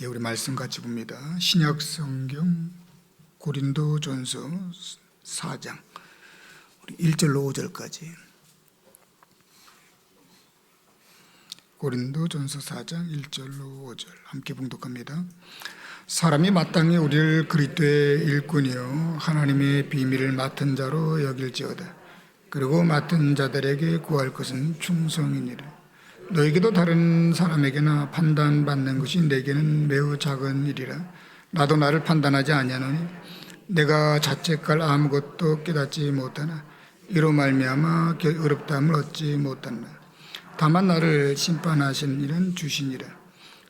예, 우리 말씀 같이 봅니다. 신약 성경 고린도전서 4장 우리 1절로 5절까지. 고린도전서 4장 1절로 5절 함께 봉독합니다. 사람이 마땅히 우리를 그리스도의 일꾼이요 하나님의 비밀을 맡은 자로 여길지어다. 그리고 맡은 자들에게 구할 것은 충성이니라. 너에게도 다른 사람에게나 판단받는 것이 내게는 매우 작은 일이라. 나도 나를 판단하지 아니하노니 내가 자책할 아무것도 깨닫지 못하나 이로 말미암아 어렵다함을 얻지 못한다. 다만 나를 심판하신 이는 주시니라.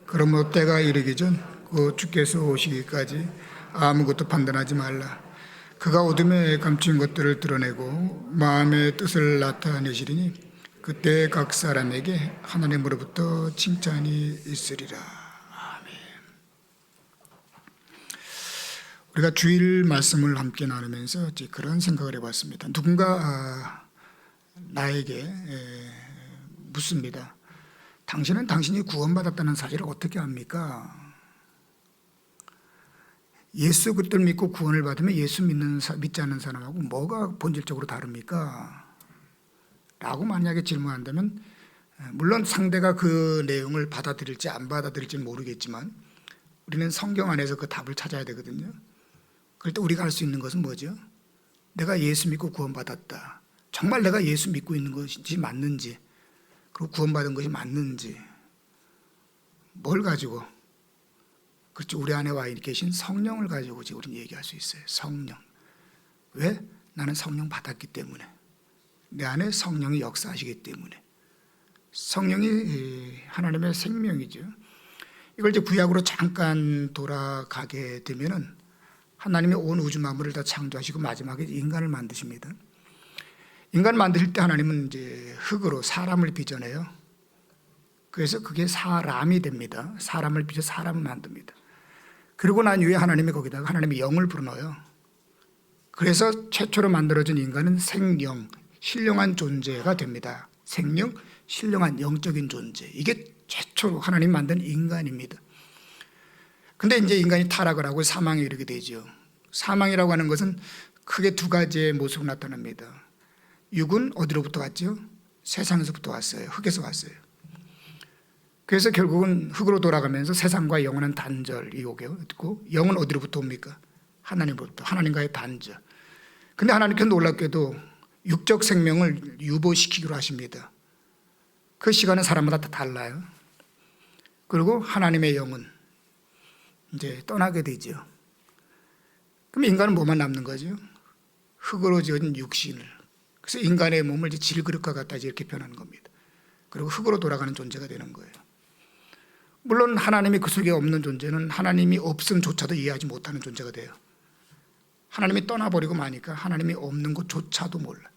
그러므로 때가 이르기 전 곧 주께서 오시기까지 아무것도 판단하지 말라. 그가 어둠에 감춘 것들을 드러내고 마음의 뜻을 나타내시리니 그때 각 사람에게 하나님으로부터 칭찬이 있으리라. 아멘. 우리가 주일 말씀을 함께 나누면서 그런 생각을 해봤습니다. 누군가 나에게 묻습니다. 당신은 당신이 구원받았다는 사실을 어떻게 압니까? 예수 그리스도를 믿고 구원을 받으면 예수 믿지 않는 사람하고 뭐가 본질적으로 다릅니까? 라고 만약에 질문한다면 물론 상대가 그 내용을 받아들일지 안 받아들일지는 모르겠지만 우리는 성경 안에서 그 답을 찾아야 되거든요. 그럴 때 우리가 할 수 있는 것은 뭐죠? 내가 예수 믿고 구원받았다. 정말 내가 예수 믿고 있는 것이 맞는지, 그리고 구원받은 것이 맞는지, 뭘 가지고? 그렇죠. 우리 안에 와 계신 성령을 가지고 우리는 얘기할 수 있어요. 성령. 왜? 나는 성령 받았기 때문에. 내 안에 성령이 역사하시기 때문에. 성령이 하나님의 생명이죠. 이걸 이제 구약으로 잠깐 돌아가게 되면은 하나님이 온 우주 만물을 다 창조하시고 마지막에 인간을 만드십니다. 인간을 만드실 때 하나님은 이제 흙으로 사람을 빚어내요. 그래서 그게 사람이 됩니다. 사람을 빚어 사람을 만듭니다. 그리고 난 이후에 하나님이 거기다가 하나님의 영을 불어넣어요. 그래서 최초로 만들어진 인간은 생령, 신령한 존재가 됩니다. 생령, 신령한 영적인 존재. 이게 최초로 하나님 만든 인간입니다. 근데 이제 인간이 타락을 하고 사망에 이르게 되죠. 사망이라고 하는 것은 크게 두 가지의 모습으로 나타납니다. 육은 어디로부터 왔죠? 세상에서부터 왔어요. 흙에서 왔어요. 그래서 결국은 흙으로 돌아가면서 세상과 영원한 단절이 오고, 영은 어디로부터 옵니까? 하나님으로부터, 하나님과의 단절. 근데 하나님께서 놀랍게도 육적 생명을 유보시키기로 하십니다. 그 시간은 사람마다 다 달라요. 그리고 하나님의 영은 이제 떠나게 되죠. 그럼 인간은 뭐만 남는 거죠? 흙으로 지은 육신을. 그래서 인간의 몸을 이제 질그릇과 같다 이렇게 표현하는 겁니다. 그리고 흙으로 돌아가는 존재가 되는 거예요. 물론 하나님이 그 속에 없는 존재는 하나님이 없음조차도 이해하지 못하는 존재가 돼요. 하나님이 떠나버리고 마니까 하나님이 없는 것조차도 몰라.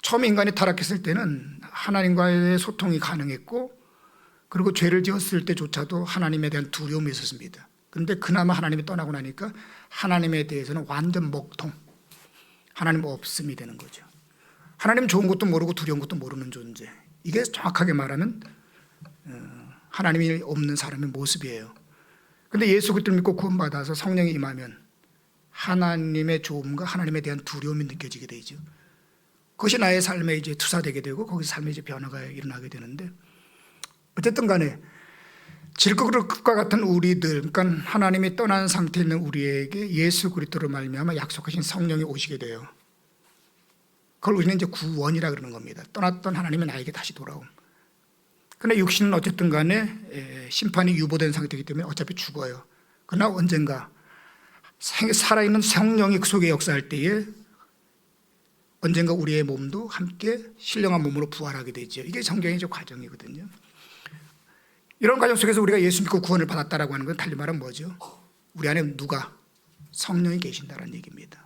처음 인간이 타락했을 때는 하나님과의 소통이 가능했고, 그리고 죄를 지었을 때조차도 하나님에 대한 두려움이 있었습니다. 그런데 그나마 하나님이 떠나고 나니까 하나님에 대해서는 완전 먹통, 하나님 없음이 되는 거죠. 하나님 좋은 것도 모르고 두려운 것도 모르는 존재. 이게 정확하게 말하면 하나님이 없는 사람의 모습이에요. 그런데 예수 그리스도를 믿고 구원받아서 성령이 임하면 하나님의 좋음과 하나님에 대한 두려움이 느껴지게 되죠. 그것이 나의 삶에 이제 투사되게 되고 거기서 삶에 이제 변화가 일어나게 되는데, 어쨌든 간에 질그릇과 같은 우리들, 그러니까 하나님이 떠난 상태에 있는 우리에게 예수 그리스도로 말미암아 약속하신 성령이 오시게 돼요. 그걸 우리는 이제 구원이라 그러는 겁니다. 떠났던 하나님이 나에게 다시 돌아옴. 그러나 육신은 어쨌든 간에 심판이 유보된 상태이기 때문에 어차피 죽어요. 그러나 언젠가 살아있는 성령이 그 속에 역사할 때에 언젠가 우리의 몸도 함께 신령한 몸으로 부활하게 되죠. 이게 성경의 과정이거든요. 이런 과정 속에서 우리가 예수 믿고 구원을 받았다라고 하는 건 달리 말하면 뭐죠? 우리 안에 누가? 성령이 계신다는 얘기입니다.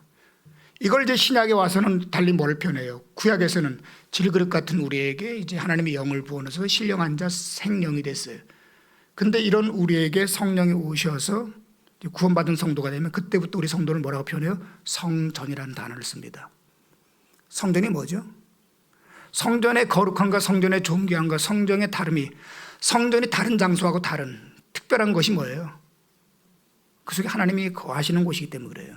이걸 이제 신약에 와서는 달리 뭘 표현해요? 구약에서는 질그릇 같은 우리에게 이제 하나님의 영을 부어넣어서 신령한 자 생령이 됐어요. 근데 이런 우리에게 성령이 오셔서 구원받은 성도가 되면 그때부터 우리 성도를 뭐라고 표현해요? 성전이라는 단어를 씁니다. 성전이 뭐죠? 성전의 거룩함과 성전의 존귀함과 성전의 다름이, 성전이 다른 장소하고 다른 특별한 것이 뭐예요? 그 속에 하나님이 거하시는 곳이기 때문에 그래요.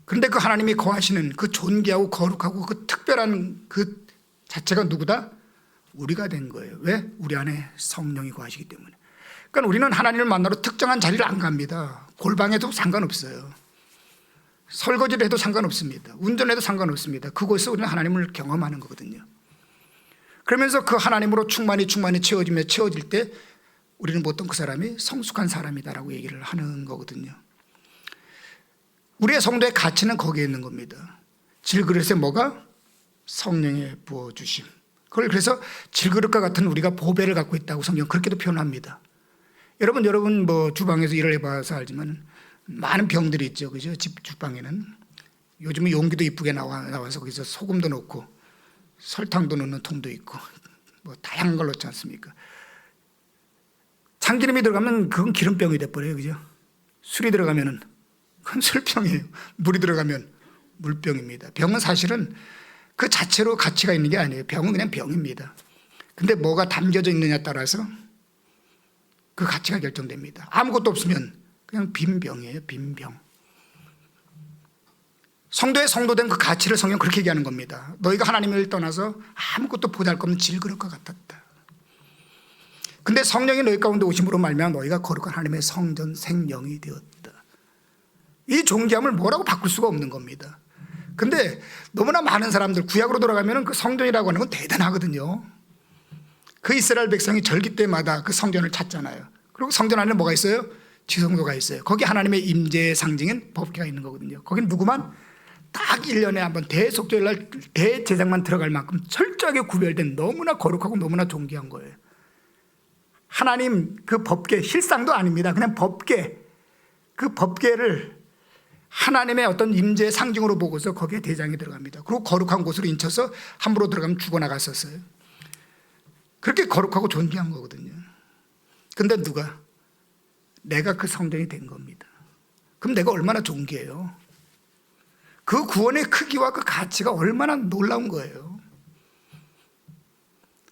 그런데 그 하나님이 거하시는 그 존귀하고 거룩하고 그 특별한 그 자체가 누구다? 우리가 된 거예요. 왜? 우리 안에 성령이 거하시기 때문에. 그러니까 우리는 하나님을 만나러 특정한 자리를 안 갑니다. 골방에도 상관없어요. 설거지를 해도 상관없습니다. 운전해도 상관없습니다. 그곳에서 우리는 하나님을 경험하는 거거든요. 그러면서 그 하나님으로 충만히 채워질 때 우리는 보통 그 사람이 성숙한 사람이다라고 얘기를 하는 거거든요. 우리의 성도의 가치는 거기에 있는 겁니다. 질그릇에 뭐가? 성령의 부어주심. 그걸 그래서 질그릇과 같은 우리가 보배를 갖고 있다고 성경 그렇게도 표현합니다. 여러분 뭐 주방에서 일을 해봐서 알지만 많은 병들이 있죠, 그죠? 주방에는 요즘은 용기도 이쁘게 나와서 거기서 소금도 넣고 설탕도 넣는 통도 있고 뭐 다양한 걸 넣지 않습니까? 참기름이 들어가면 그건 기름병이 돼버려요, 그죠? 술이 들어가면은 그건 술병이에요. 물이 들어가면 물병입니다. 병은 사실은 그 자체로 가치가 있는 게 아니에요. 병은 그냥 병입니다. 근데 뭐가 담겨져 있느냐에 따라서 그 가치가 결정됩니다. 아무것도 없으면 그냥 빈 병이에요. 빈 병. 성도의 성도된 그 가치를 성경 그렇게 얘기하는 겁니다. 너희가 하나님을 떠나서 아무것도 보잘것없는 질그릇과 같았다. 근데 성령이 너희 가운데 오심으로 말미암아 너희가 거룩한 하나님의 성전 생명이 되었다. 이 존귀함을 뭐라고 바꿀 수가 없는 겁니다. 근데 너무나 많은 사람들 구약으로 돌아가면 그 성전이라고 하는 건 대단하거든요. 그 이스라엘 백성이 절기 때마다 그 성전을 찾잖아요. 그리고 성전 안에 뭐가 있어요? 지성소가 있어요. 거기 하나님의 임재의 상징인 법궤가 있는 거거든요. 거긴 누구만 딱 1년에 한번 대속죄날 대제사장만 들어갈 만큼 철저하게 구별된 너무나 거룩하고 너무나 존귀한 거예요. 하나님 그 법궤, 실상도 아닙니다. 그냥 법궤, 그 법궤를 하나님의 어떤 임재의 상징으로 보고서 거기에 대장이 들어갑니다. 그리고 거룩한 곳으로 인쳐서 함부로 들어가면 죽어나갔었어요. 그렇게 거룩하고 존귀한 거거든요. 근데 누가? 내가 그 성전이 된 겁니다. 그럼 내가 얼마나 존귀해요? 그 구원의 크기와 그 가치가 얼마나 놀라운 거예요.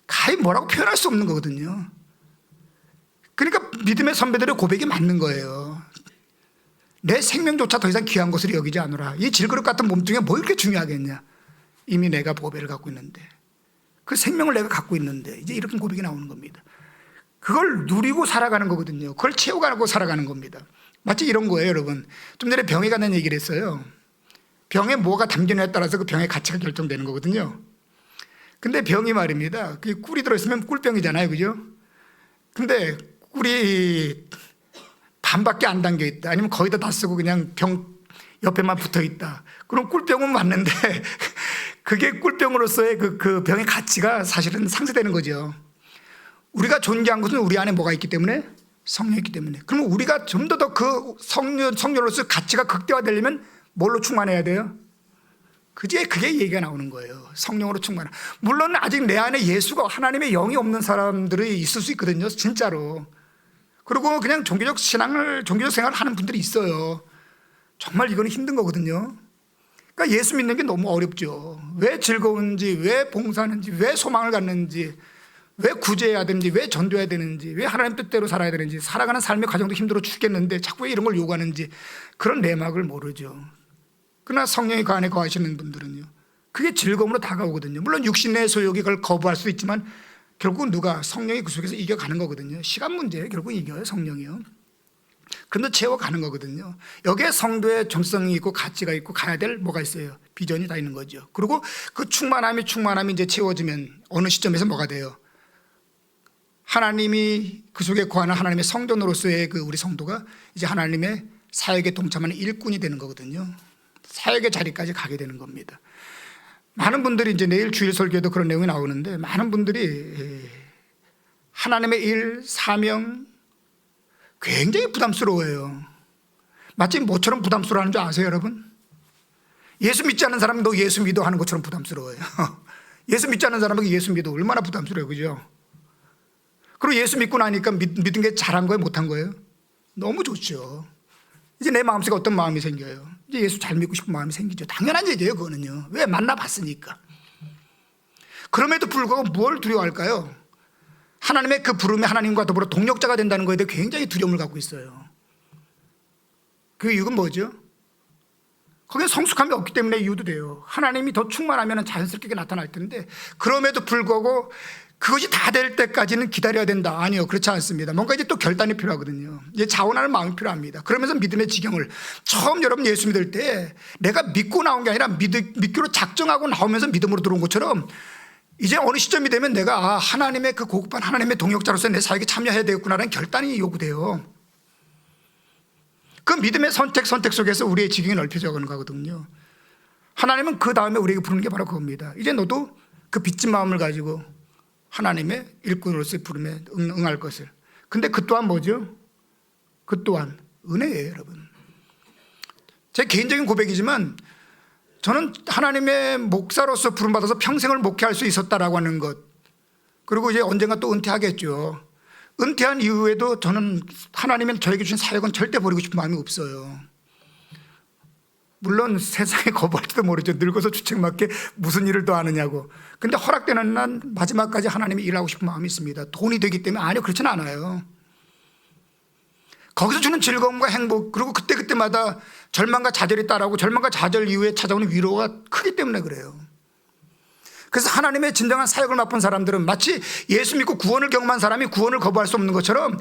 가히 뭐라고 표현할 수 없는 거거든요. 그러니까 믿음의 선배들의 고백이 맞는 거예요. 내 생명조차 더 이상 귀한 것으로 여기지 않으라. 이 질그릇 같은 몸뚱이가 뭐 이렇게 중요하겠냐. 이미 내가 보배를 갖고 있는데, 그 생명을 내가 갖고 있는데, 이제 이렇게 고백이 나오는 겁니다. 그걸 누리고 살아가는 거거든요. 그걸 채워가고 살아가는 겁니다. 마치 이런 거예요, 여러분. 좀 전에 병에 관한 얘기를 했어요. 병에 뭐가 담기느냐에 따라서 그 병의 가치가 결정되는 거거든요. 근데 병이 말입니다. 그게 꿀이 들어있으면 꿀병이잖아요, 그죠? 근데 꿀이 반밖에 안 담겨 있다. 아니면 거의 다 쓰고 그냥 병 옆에만 붙어 있다. 그럼 꿀병은 맞는데 그게 꿀병으로서의 그 병의 가치가 사실은 상쇄되는 거죠. 우리가 존귀한 것은 우리 안에 뭐가 있기 때문에? 성령이 있기 때문에. 그러면 우리가 좀 더 그 성령으로서 가치가 극대화되려면 뭘로 충만해야 돼요? 그게 얘기가 나오는 거예요. 성령으로 충만한. 물론 아직 내 안에 예수가 하나님의 영이 없는 사람들이 있을 수 있거든요. 진짜로. 그리고 그냥 종교적 생활을 하는 분들이 있어요. 정말 이거는 힘든 거거든요. 그러니까 예수 믿는 게 너무 어렵죠. 왜 즐거운지, 왜 봉사하는지, 왜 소망을 갖는지, 왜 구제해야 되는지, 왜 전도해야 되는지, 왜 하나님 뜻대로 살아야 되는지, 살아가는 삶의 과정도 힘들어 죽겠는데 자꾸 왜 이런 걸 요구하는지 그런 내막을 모르죠. 그러나 성령이 그 안에 거하시는 분들은요, 그게 즐거움으로 다가오거든요. 물론 육신의 소욕이 그걸 거부할 수 있지만 결국은 누가? 성령이 그 속에서 이겨가는 거거든요. 시간 문제에 결국 이겨요, 성령이요. 그런데 채워가는 거거든요. 여기에 성도의 정성이 있고 가치가 있고 가야 될 뭐가 있어요? 비전이 다 있는 거죠. 그리고 그 충만함이 이제 채워지면 어느 시점에서 뭐가 돼요? 하나님이 그 속에 거하는 하나님의 성전으로서의 그 우리 성도가 이제 하나님의 사역에 동참하는 일꾼이 되는 거거든요. 사역의 자리까지 가게 되는 겁니다. 많은 분들이 이제 내일 주일 설교에도 그런 내용이 나오는데 많은 분들이 하나님의 일, 사명 굉장히 부담스러워해요. 마치 뭐처럼 부담스러워하는 줄 아세요, 여러분? 예수 믿지 않는 사람은 너 예수 믿어 하는 것처럼 부담스러워요. 예수 믿지 않는 사람에게 예수 믿어 얼마나 부담스러워요, 그죠? 그리고 예수 믿고 나니까 믿은 게 잘한 거예요, 못한 거예요? 너무 좋죠. 이제 내 마음속에 어떤 마음이 생겨요? 이제 예수 잘 믿고 싶은 마음이 생기죠. 당연한 얘기예요, 그거는요. 왜? 만나봤으니까. 그럼에도 불구하고 뭘 두려워할까요? 하나님의 그 부름에 하나님과 더불어 동력자가 된다는 것에 대해 굉장히 두려움을 갖고 있어요. 그 이유는 뭐죠? 거기에 성숙함이 없기 때문에 이유도 돼요. 하나님이 더 충만하면 자연스럽게 나타날 텐데 그럼에도 불구하고 그것이 다 될 때까지는 기다려야 된다. 아니요, 그렇지 않습니다. 뭔가 이제 또 결단이 필요하거든요. 이제 자원하는 마음이 필요합니다. 그러면서 믿음의 지경을 처음 여러분 예수 믿을 때 내가 믿고 나온 게 아니라 믿기로 작정하고 나오면서 믿음으로 들어온 것처럼 이제 어느 시점이 되면 내가 하나님의 그 고급한 하나님의 동역자로서 내 사역에 참여해야 되겠구나라는 결단이 요구돼요. 그 믿음의 선택 속에서 우리의 지경이 넓혀져 가는 거거든요. 하나님은 그 다음에 우리에게 부르는 게 바로 그겁니다. 이제 너도 그 빚진 마음을 가지고 하나님의 일꾼으로서의 부름에 응할 것을. 근데 그 또한 뭐죠? 그 또한 은혜예요, 여러분. 제 개인적인 고백이지만 저는 하나님의 목사로서 부름받아서 평생을 목회할 수 있었다라고 하는 것, 그리고 이제 언젠가 또 은퇴하겠죠. 은퇴한 이후에도 저는 하나님은 저에게 주신 사역은 절대 버리고 싶은 마음이 없어요. 물론 세상에 거부할지도 모르죠. 늙어서 주책맞게 무슨 일을 더 하느냐고. 근데 허락되는 난 마지막까지 하나님이 일하고 싶은 마음이 있습니다. 돈이 되기 때문에. 아니요, 그렇지는 않아요. 거기서 주는 즐거움과 행복, 그리고 그때마다 절망과 좌절이 따라오고 절망과 좌절 이후에 찾아오는 위로가 크기 때문에 그래요. 그래서 하나님의 진정한 사역을 맛본 사람들은 마치 예수 믿고 구원을 경험한 사람이 구원을 거부할 수 없는 것처럼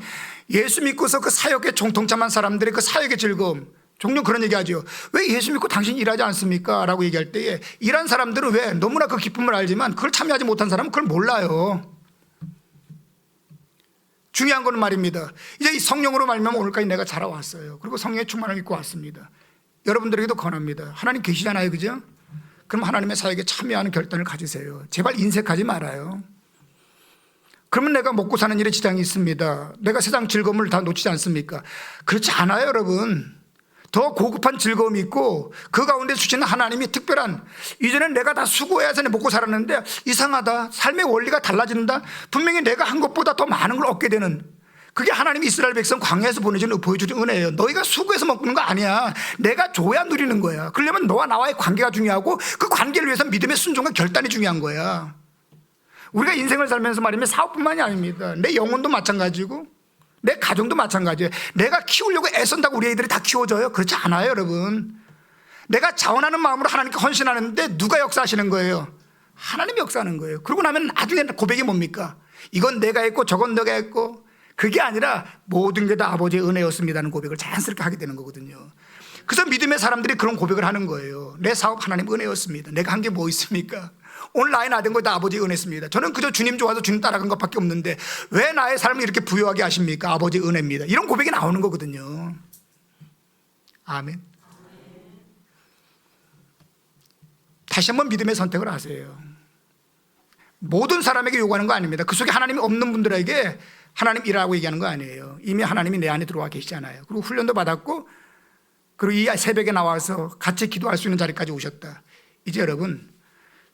예수 믿고서 그 사역에 동참한 사람들의 그 사역의 즐거움, 종종 그런 얘기하죠. 왜 예수 믿고 당신 일하지 않습니까? 라고 얘기할 때에 일한 사람들은 왜 너무나 그 기쁨을 알지만 그걸 참여하지 못한 사람은 그걸 몰라요. 중요한 거는 말입니다. 이제 이 성령으로 말미암아 오늘까지 내가 자라왔어요. 그리고 성령의 충만을 입고 왔습니다. 여러분들에게도 권합니다. 하나님 계시잖아요, 그죠? 그럼 하나님의 사역에 참여하는 결단을 가지세요. 제발 인색하지 말아요. 그러면 내가 먹고 사는 일에 지장이 있습니다. 내가 세상 즐거움을 다 놓치지 않습니까? 그렇지 않아요, 여러분. 더 고급한 즐거움이 있고 그 가운데 주시는 하나님이 특별한, 이전엔 내가 다 수고해서 먹고 살았는데 이상하다, 삶의 원리가 달라진다, 분명히 내가 한 것보다 더 많은 걸 얻게 되는, 그게 하나님이 이스라엘 백성 광야에서 보여주는 은혜예요. 너희가 수고해서 먹는 거 아니야. 내가 줘야 누리는 거야. 그러려면 너와 나와의 관계가 중요하고 그 관계를 위해서 믿음의 순종과 결단이 중요한 거야. 우리가 인생을 살면서 말이면 사업뿐만이 아닙니다. 내 영혼도 마찬가지고 내 가정도 마찬가지예요. 내가 키우려고 애쓴다고 우리 애들이 다 키워져요? 그렇지 않아요, 여러분. 내가 자원하는 마음으로 하나님께 헌신하는데 누가 역사하시는 거예요? 하나님이 역사하는 거예요. 그러고 나면 나중에 고백이 뭡니까? 이건 내가 했고 저건 내가 했고, 그게 아니라 모든 게 다 아버지의 은혜였습니다는 고백을 자연스럽게 하게 되는 거거든요. 그래서 믿음의 사람들이 그런 고백을 하는 거예요. 내 사업 하나님 은혜였습니다. 내가 한 게 뭐 있습니까? 오늘 나의 나된 거 다 아버지의 은혜였습니다. 저는 그저 주님 좋아서 주님 따라간 것밖에 없는데 왜 나의 삶을 이렇게 부유하게 하십니까? 아버지의 은혜입니다. 이런 고백이 나오는 거거든요. 아멘. 다시 한번 믿음의 선택을 하세요. 모든 사람에게 요구하는 거 아닙니다. 그 속에 하나님이 없는 분들에게 하나님 일하라고 얘기하는 거 아니에요. 이미 하나님이 내 안에 들어와 계시잖아요. 그리고 훈련도 받았고, 그리고 이 새벽에 나와서 같이 기도할 수 있는 자리까지 오셨다. 이제 여러분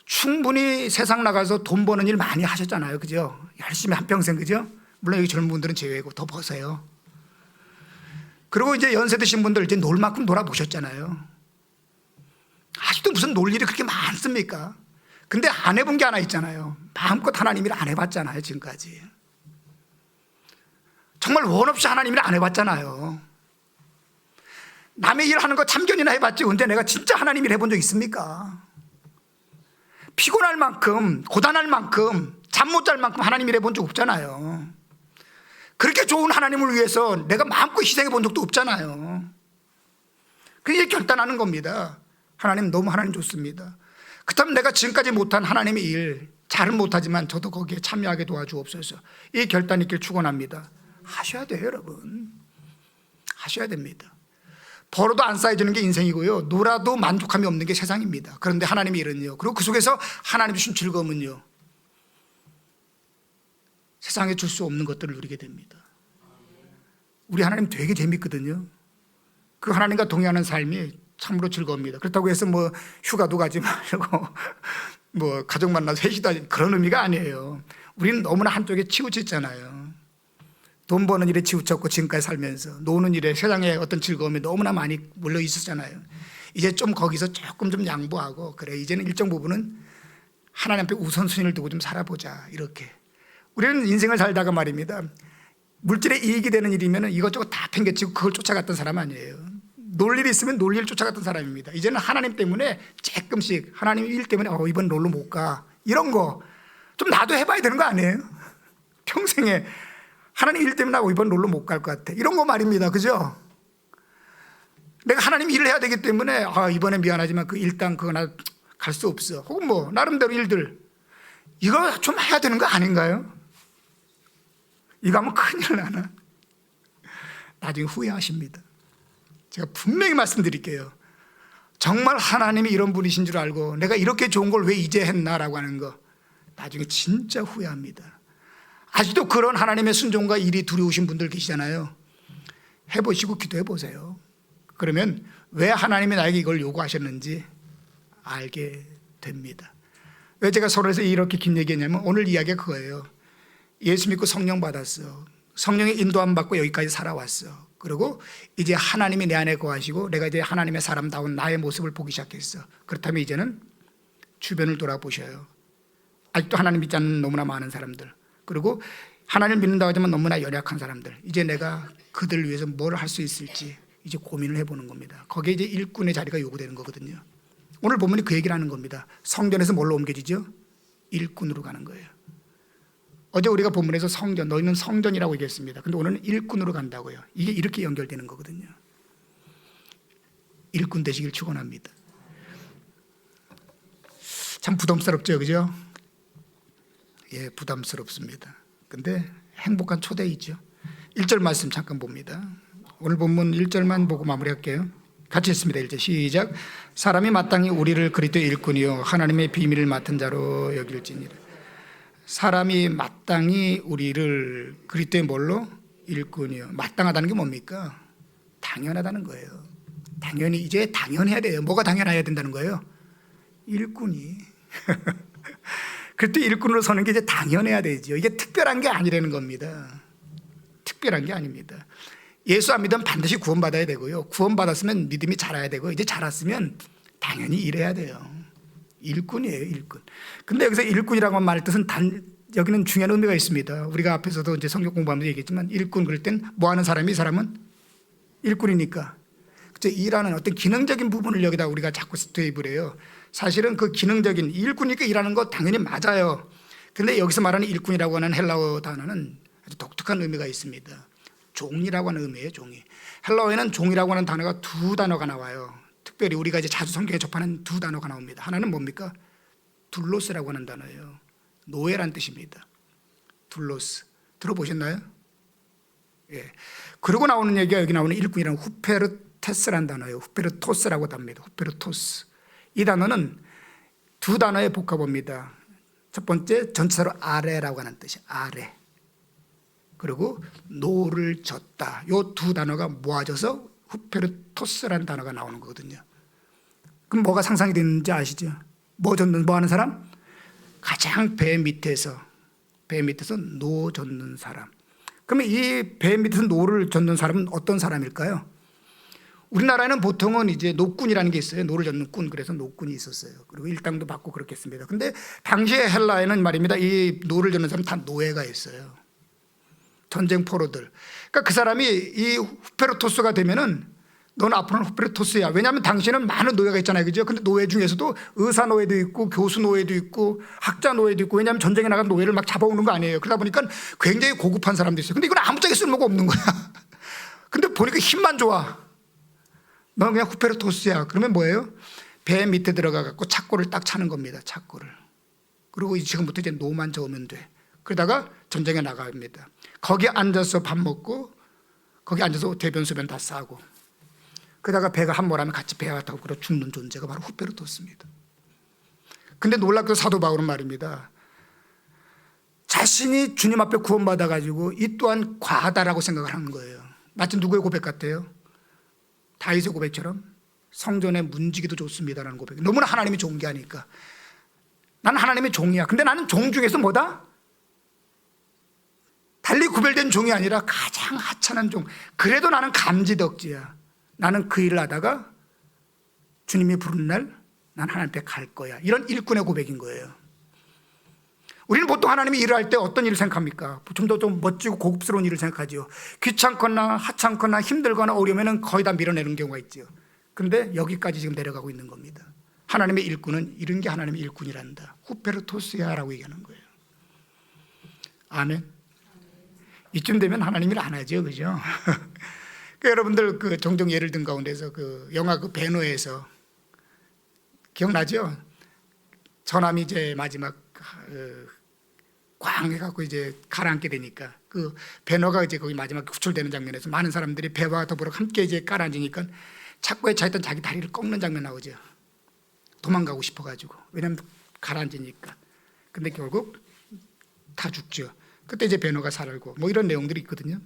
충분히 세상 나가서 돈 버는 일 많이 하셨잖아요, 그죠? 열심히 한평생, 그죠? 물론 여기 젊은 분들은 제외고 더 버세요. 그리고 이제 연세 드신 분들 이제 놀 만큼 놀아보셨잖아요. 아직도 무슨 놀 일이 그렇게 많습니까? 근데 안 해본 게 하나 있잖아요. 마음껏 하나님 일 안 해봤잖아요, 지금까지. 정말 원 없이 하나님 일 안 해봤잖아요. 남의 일 하는 거 참견이나 해봤지 언제 내가 진짜 하나님 일 해본 적 있습니까? 피곤할 만큼, 고단할 만큼, 잠 못 잘 만큼 하나님 일 해본 적 없잖아요. 그렇게 좋은 하나님을 위해서 내가 마음껏 희생해 본 적도 없잖아요. 그게 결단하는 겁니다. 하나님, 너무 하나님 좋습니다. 그렇다면 내가 지금까지 못한 하나님의 일, 잘은 못하지만 저도 거기에 참여하게 도와주옵소서. 이 결단 있길 축원합니다. 하셔야 돼요, 여러분. 하셔야 됩니다. 벌어도 안 쌓여지는 게 인생이고요, 놀아도 만족함이 없는 게 세상입니다. 그런데 하나님의 일은요, 그리고 그 속에서 하나님 주신 즐거움은요, 세상에 줄 수 없는 것들을 누리게 됩니다. 우리 하나님 되게 재밌거든요. 그 하나님과 동행하는 삶이 참으로 즐거웁니다. 그렇다고 해서 뭐 휴가도 가지 말고 뭐 가족 만나서 회식도 하지, 그런 의미가 아니에요. 우리는 너무나 한쪽에 치우쳤잖아요. 돈 버는 일에 치우쳤고 지금까지 살면서 노는 일에 세상에 어떤 즐거움이 너무나 많이 몰려 있었잖아요. 이제 좀 거기서 조금 좀 양보하고, 그래 이제는 일정 부분은 하나님 앞에 우선순위를 두고 좀 살아보자, 이렇게. 우리는 인생을 살다가 말입니다, 물질에 이익이 되는 일이면 이것저것 다 팽개치고 그걸 쫓아갔던 사람 아니에요. 놀일이 있으면 놀일을 쫓아갔던 사람입니다. 이제는 하나님 때문에 조금씩 하나님 일 때문에 이번 놀러 못 가 이런 거 좀 나도 해봐야 되는 거 아니에요? 평생에 하나님 일 때문에 이번 놀러 못 갈 것 같아 이런 거 말입니다. 그죠? 내가 하나님 일을 해야 되기 때문에 이번에 미안하지만 그 일당 그거 나 갈 수 없어. 혹은 뭐 나름대로 일들 이거 좀 해야 되는 거 아닌가요? 이거 하면 큰일 나나? 나중에 후회하십니다. 제가 분명히 말씀드릴게요. 정말 하나님이 이런 분이신 줄 알고 내가 이렇게 좋은 걸 왜 이제 했나라고 하는 거 나중에 진짜 후회합니다. 아직도 그런 하나님의 순종과 일이 두려우신 분들 계시잖아요. 해보시고 기도해 보세요. 그러면 왜 하나님이 나에게 이걸 요구하셨는지 알게 됩니다. 왜 제가 서울에서 이렇게 긴 얘기했냐면 오늘 이야기가 그거예요. 예수 믿고 성령 받았어. 성령의 인도함 받고 여기까지 살아왔어. 그리고 이제 하나님이 내 안에 거하시고 내가 이제 하나님의 사람다운 나의 모습을 보기 시작했어. 그렇다면 이제는 주변을 돌아보셔요. 아직도 하나님 믿지 않는 너무나 많은 사람들, 그리고 하나님을 믿는다고 하지만 너무나 연약한 사람들, 이제 내가 그들을 위해서 뭘 할 수 있을지 이제 고민을 해보는 겁니다. 거기에 이제 일꾼의 자리가 요구되는 거거든요. 오늘 본문이 그 얘기를 하는 겁니다. 성전에서 뭘로 옮겨지죠? 일꾼으로 가는 거예요. 어제 우리가 본문에서 성전, 너희는 성전이라고 얘기했습니다. 근데 오늘은 일꾼으로 간다고요. 이게 이렇게 연결되는 거거든요. 일꾼 되시길 축원합니다. 참 부담스럽죠, 그죠? 예, 부담스럽습니다. 근데 행복한 초대이죠. 1절 말씀 잠깐 봅니다. 오늘 본문 1절만 보고 마무리할게요. 같이 했습니다. 1절 시작. 사람이 마땅히 우리를 그리스도의 일꾼이요 하나님의 비밀을 맡은 자로 여길지니라. 사람이 마땅히 우리를 그리스도의 뭘로? 일꾼이요. 마땅하다는 게 뭡니까? 당연하다는 거예요. 당연히 이제 당연해야 돼요. 뭐가 당연해야 된다는 거예요? 일꾼이. 그때 일꾼으로 서는 게 이제 당연해야 되죠. 이게 특별한 게 아니라는 겁니다. 특별한 게 아닙니다. 예수 안 믿으면 반드시 구원받아야 되고요. 구원받았으면 믿음이 자라야 되고, 이제 자랐으면 당연히 일해야 돼요. 일꾼이에요, 일꾼. 근데 여기서 일꾼이라고 한 말 뜻은 여기는 중요한 의미가 있습니다. 우리가 앞에서도 이제 성경 공부하면서 얘기했지만 일꾼 그럴 땐 뭐 하는 사람이, 이 사람은 일꾼이니까. 일하는 어떤 기능적인 부분을 여기다 우리가 자꾸 대입을 해요. 사실은 그 기능적인 일꾼이니까 일하는 거 당연히 맞아요. 근데 여기서 말하는 일꾼이라고 하는 헬라어 단어는 아주 독특한 의미가 있습니다. 종이라고 하는 의미예요, 종이. 헬라어에는 종이라고 하는 단어가 두 단어가 나와요. 특별히 우리가 이제 자주 성경에 접하는 두 단어가 나옵니다. 하나는 뭡니까? 둘로스라고 하는 단어예요. 노예란 뜻입니다. 둘로스. 들어보셨나요? 예. 그러고 나오는 얘기가 여기 나오는 일꾼이라는 후페르테스라는 단어예요. 후페르토스라고 합니다. 후페르토스. 이 단어는 두 단어의 복합어입니다. 첫 번째 전체로 아래라고 하는 뜻이 아래. 그리고 노를 졌다. 이 두 단어가 모아져서 후페르토스라는 단어가 나오는 거거든요. 그럼 뭐가 상상이 되는지 아시죠? 뭐 하는 사람? 가장 배 밑에서 노 젓는 사람. 그러면 이 배 밑에서 노를 젓는 사람은 어떤 사람일까요? 우리나라에는 보통은 이제 노꾼이라는 게 있어요. 노를 젓는 꾼. 그래서 노꾼이 있었어요. 그리고 일당도 받고 그렇게 했습니다. 근데 당시에 헬라에는 말입니다. 이 노를 젓는 사람 다 노예가 있어요. 전쟁 포로들. 그러니까 그 사람이 이 후페르토스가 되면은 너는 앞으로는 후페르토스야. 왜냐하면 당시에는 많은 노예가 있잖아요. 그죠? 근데 노예 중에서도 의사 노예도 있고 교수 노예도 있고 학자 노예도 있고, 왜냐하면 전쟁에 나간 노예를 막 잡아오는 거 아니에요. 그러다 보니까 굉장히 고급한 사람도 있어요. 근데 이건 아무짝에 쓸모가 없는 거야. 근데 보니까 힘만 좋아. 너는 그냥 후페르토스야. 그러면 뭐예요? 배 밑에 들어가 갖고 착고를 딱 차는 겁니다. 착고를. 그리고 지금부터 이제 노만 저으면 돼. 그러다가 전쟁에 나갑니다. 거기 앉아서 밥 먹고 거기 앉아서 대변 소변 다 싸고, 그러다가 배가 함몰하면 같이 배가 타고 그래 죽는 존재가 바로 후페르토스입니다. 근데 놀랍게도 사도 바울은 말입니다. 자신이 주님 앞에 구원받아 가지고 이 또한 과하다라고 생각을 하는 거예요. 마치 누구의 고백 같아요? 다윗의 고백처럼 성전에 문지기도 좋습니다라는 고백. 너무나 하나님이 좋은 게 아니까. 나는 하나님의 종이야. 근데 나는 종 중에서 뭐다? 달리 구별된 종이 아니라 가장 하찮은 종. 그래도 나는 감지덕지야. 나는 그 일을 하다가 주님이 부르는 날 난 하나님 앞에 갈 거야. 이런 일꾼의 고백인 거예요. 우리는 보통 하나님이 일을 할 때 어떤 일을 생각합니까? 좀 더 좀 멋지고 고급스러운 일을 생각하죠. 귀찮거나 하찮거나 힘들거나 어려우면 거의 다 밀어내는 경우가 있죠. 그런데 여기까지 지금 내려가고 있는 겁니다. 하나님의 일꾼은 이런 게 하나님의 일꾼이란다. 후페르토스야라고 얘기하는 거예요. 아멘. 이쯤 되면 하나님 일 안 하죠, 그죠? 여러분들 그 종종 예를 든 가운데서 그 영화 그 배너에서 기억나죠? 저남이 이제 마지막 꽝 해갖고 이제 가라앉게 되니까 그 배너가 이제 거기 마지막 구출되는 장면에서 많은 사람들이 배와 더불어 함께 이제 깔아앉으니까 착고에 차있던 자기 다리를 꺾는 장면 나오죠. 도망가고 싶어가지고. 왜냐면 가라앉으니까. 근데 결국 다 죽죠. 그때 이제 배너가 살고 뭐 이런 내용들이 있거든요.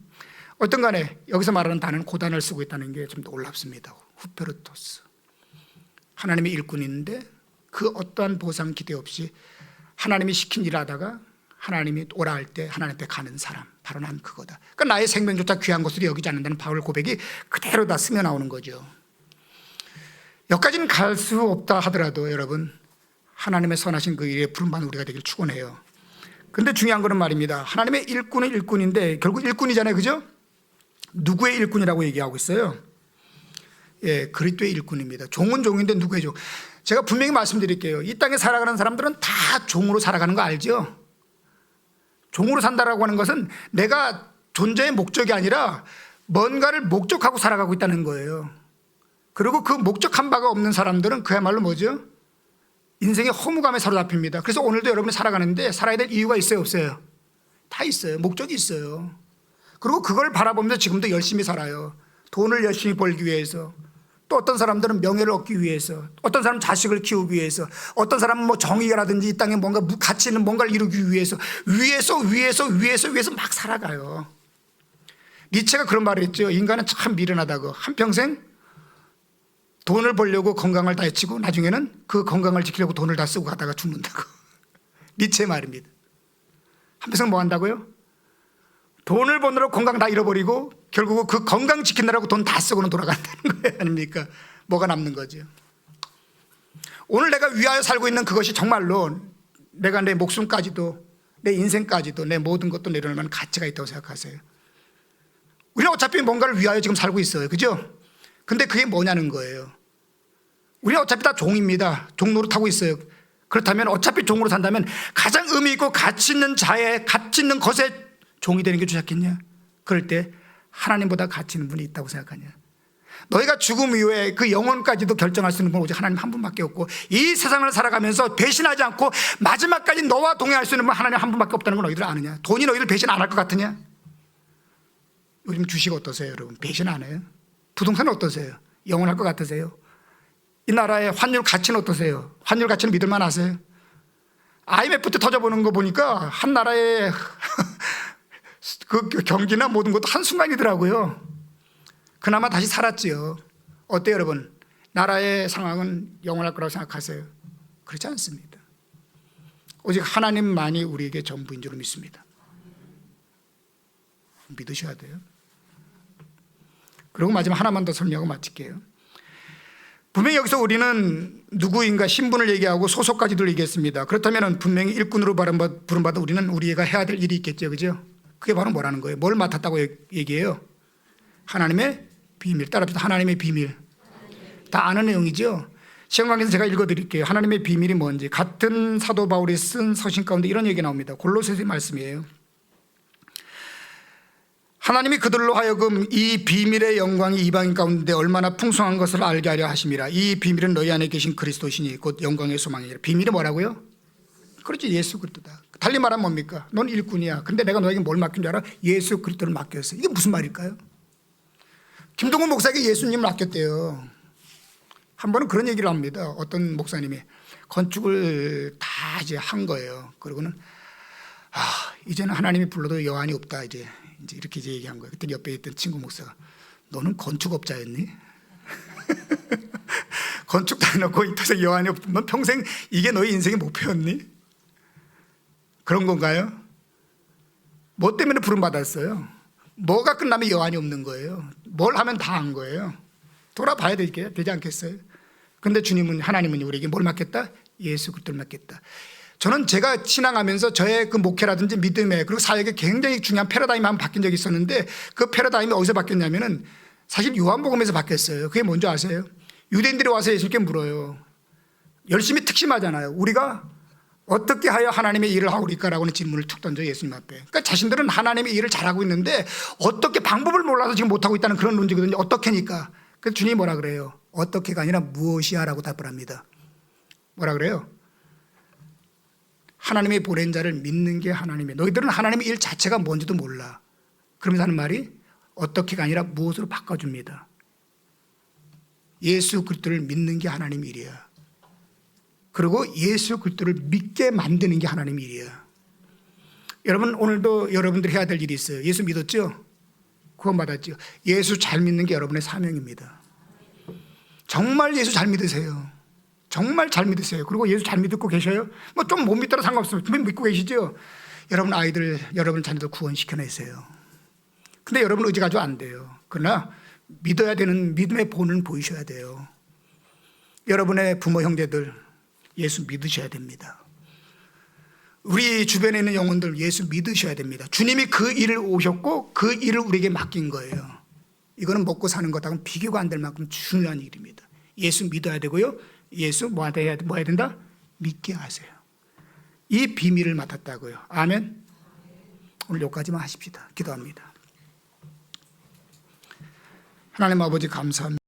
어떤 간에 여기서 말하는 단어는 고단을 쓰고 있다는 게 좀 놀랍습니다. 후페르토스. 하나님의 일꾼인데 그 어떠한 보상 기대 없이 하나님이 시킨 일을 하다가 하나님이 오라 할 때 하나님께 가는 사람, 바로 난 그거다. 그러니까 나의 생명조차 귀한 것으로 여기지 않는다는 바울 고백이 그대로 다 스며 나오는 거죠. 여기까지는 갈 수 없다 하더라도 여러분, 하나님의 선하신 그 일에 부름받는 우리가 되길 축원해요. 근데 중요한 거는 말입니다. 하나님의 일꾼은 일꾼인데 결국 일꾼이잖아요, 그죠? 누구의 일꾼이라고 얘기하고 있어요? 예, 그리스도의 일꾼입니다. 종은 종인데 누구의 종? 제가 분명히 말씀드릴게요. 이 땅에 살아가는 사람들은 다 종으로 살아가는 거 알죠? 종으로 산다라고 하는 것은 내가 존재의 목적이 아니라 뭔가를 목적하고 살아가고 있다는 거예요. 그리고 그 목적한 바가 없는 사람들은 그야말로 뭐죠? 인생의 허무감에 사로잡힙니다. 그래서 오늘도 여러분이 살아가는데 살아야 될 이유가 있어요, 없어요? 다 있어요. 목적이 있어요. 그리고 그걸 바라보면서 지금도 열심히 살아요. 돈을 열심히 벌기 위해서, 또 어떤 사람들은 명예를 얻기 위해서, 어떤 사람은 자식을 키우기 위해서, 어떤 사람은 뭐 정의라든지 이 땅에 뭔가 가치 있는 뭔가를 이루기 위해서 위에서 막 살아가요. 니체가 그런 말을 했죠. 인간은 참 미련하다고. 한평생 돈을 벌려고 건강을 다 해치고 나중에는 그 건강을 지키려고 돈을 다 쓰고 가다가 죽는다고. 니체 말입니다. 한평생 뭐 한다고요? 돈을 버느라 건강 다 잃어버리고 결국 그 건강 지키느라고 돈 다 쓰고는 돌아간다는 거예요, 아닙니까? 뭐가 남는 거죠. 오늘 내가 위하여 살고 있는 그것이 정말로 내가 내 목숨까지도 내 인생까지도 내 모든 것도 내려놓을 만한 가치가 있다고 생각하세요? 우리는 어차피 뭔가를 위하여 지금 살고 있어요, 그죠? 근데 그게 뭐냐는 거예요. 우리는 어차피 다 종입니다. 종 노릇하고 있어요. 그렇다면 어차피 종으로 산다면 가장 의미 있고 가치 있는 자의 가치 있는 것에 종이 되는 게 좋겠냐? 그럴 때 하나님보다 가치 있는 분이 있다고 생각하냐? 너희가 죽음 이후에 그 영혼까지도 결정할 수 있는 분 오직 하나님 한 분밖에 없고, 이 세상을 살아가면서 배신하지 않고 마지막까지 너와 동행할 수 있는 분 하나님 한 분밖에 없다는 걸 너희들 아느냐? 돈이 너희들 배신 안 할 것 같으냐? 요즘 주식 어떠세요, 여러분? 배신 안 해요? 부동산 어떠세요? 영원할 것 같으세요? 이 나라의 환율 가치는 어떠세요? 환율 가치는 믿을만 하세요? IMF 때 터져보는 거 보니까 한 나라의 그 경기나 모든 것도 한순간이더라고요. 그나마 다시 살았지요. 어때요, 여러분? 나라의 상황은 영원할 거라고 생각하세요? 그렇지 않습니다. 오직 하나님만이 우리에게 전부인 줄 믿습니다. 믿으셔야 돼요. 그리고 마지막 하나만 더 설명하고 마칠게요. 분명히 여기서 우리는 누구인가 신분을 얘기하고 소속까지도 얘기했습니다. 그렇다면 분명히 일꾼으로 부름받아 우리는 우리가 해야 될 일이 있겠죠, 그죠? 그게 바로 뭐라는 거예요? 뭘 맡았다고 얘기해요? 하나님의 비밀. 따라합시다. 하나님의 비밀. 다 아는 내용이죠. 시험 강의에서 제가 읽어드릴게요. 하나님의 비밀이 뭔지. 같은 사도 바울이 쓴 서신 가운데 이런 얘기 나옵니다. 골로새서 말씀이에요. 하나님이 그들로 하여금 이 비밀의 영광이 이방인 가운데 얼마나 풍성한 것을 알게 하려 하심이라. 이 비밀은 너희 안에 계신 그리스도시니 곧 영광의 소망이라. 비밀이 뭐라고요? 그렇지, 예수 그리스도다. 달리 말하면 뭡니까? 넌 일꾼이야. 근데 내가 너에게 뭘 맡긴 줄 알아? 예수 그리스도를 맡겼어. 이게 무슨 말일까요? 김동훈 목사에게 예수님을 맡겼대요. 한 번은 그런 얘기를 합니다. 어떤 목사님이 건축을 다 이제 한 거예요. 그러고는 이제는 하나님이 불러도 여한이 없다. 이제 이렇게 얘기한 거예요. 그때 옆에 있던 친구 목사가, 너는 건축업자였니? 건축 다 해놓고 이터서 여한이 없다. 넌 평생 이게 너의 인생의 목표였니? 그런 건가요? 뭐 때문에 부름받았어요? 뭐가 끝나면 여한이 없는 거예요? 뭘 하면 다 한 거예요? 돌아봐야 되지 않겠어요? 근데 주님은, 하나님은 우리에게 뭘 맡겼다? 예수 그리스도를 맡겼다. 저는 제가 신앙하면서 저의 그 목회라든지 믿음에 그리고 사역에 굉장히 중요한 패러다임이 한번 바뀐 적이 있었는데 그 패러다임이 어디서 바뀌었냐면은 사실 요한복음에서 바뀌었어요. 그게 뭔지 아세요? 유대인들이 와서 예수님께 물어요. 열심히 특심하잖아요. 우리가 어떻게 하여 하나님의 일을 하고 있을까라고는 질문을 툭 던져 예수님 앞에. 그러니까 자신들은 하나님의 일을 잘하고 있는데 어떻게 방법을 몰라서 지금 못하고 있다는 그런 논지거든요. 어떻게니까. 그래서 주님이 뭐라 그래요? 어떻게가 아니라 무엇이야 라고 답을 합니다. 뭐라 그래요? 하나님의 보낸 자를 믿는 게 하나님의, 너희들은 하나님의 일 자체가 뭔지도 몰라. 그러면서 하는 말이 어떻게가 아니라 무엇으로 바꿔줍니다. 예수 그리스도를 믿는 게 하나님의 일이야. 그리고 예수 그리스도를 믿게 만드는 게 하나님의 일이야. 여러분, 오늘도 여러분들이 해야 될 일이 있어요. 예수 믿었죠? 구원받았죠? 예수 잘 믿는 게 여러분의 사명입니다. 정말 예수 잘 믿으세요. 정말 잘 믿으세요. 그리고 예수 잘 믿고 계셔요? 뭐 좀 못 믿더라도 상관없어요. 분명히 믿고 계시죠? 여러분 아이들, 여러분 자녀들 구원시켜내세요. 근데 여러분 의지 가지고 안 돼요. 그러나 믿어야 되는 믿음의 본은 보이셔야 돼요. 여러분의 부모 형제들 예수 믿으셔야 됩니다. 우리 주변에 있는 영혼들 예수 믿으셔야 됩니다. 주님이 그 일을 오셨고 그 일을 우리에게 맡긴 거예요. 이거는 먹고 사는 것하고는 비교가 안 될 만큼 중요한 일입니다. 예수 믿어야 되고요. 예수 뭐 해야 된다? 믿게 하세요. 이 비밀을 맡았다고요. 아멘. 오늘 여기까지만 하십시다. 기도합니다. 하나님 아버지 감사합니다.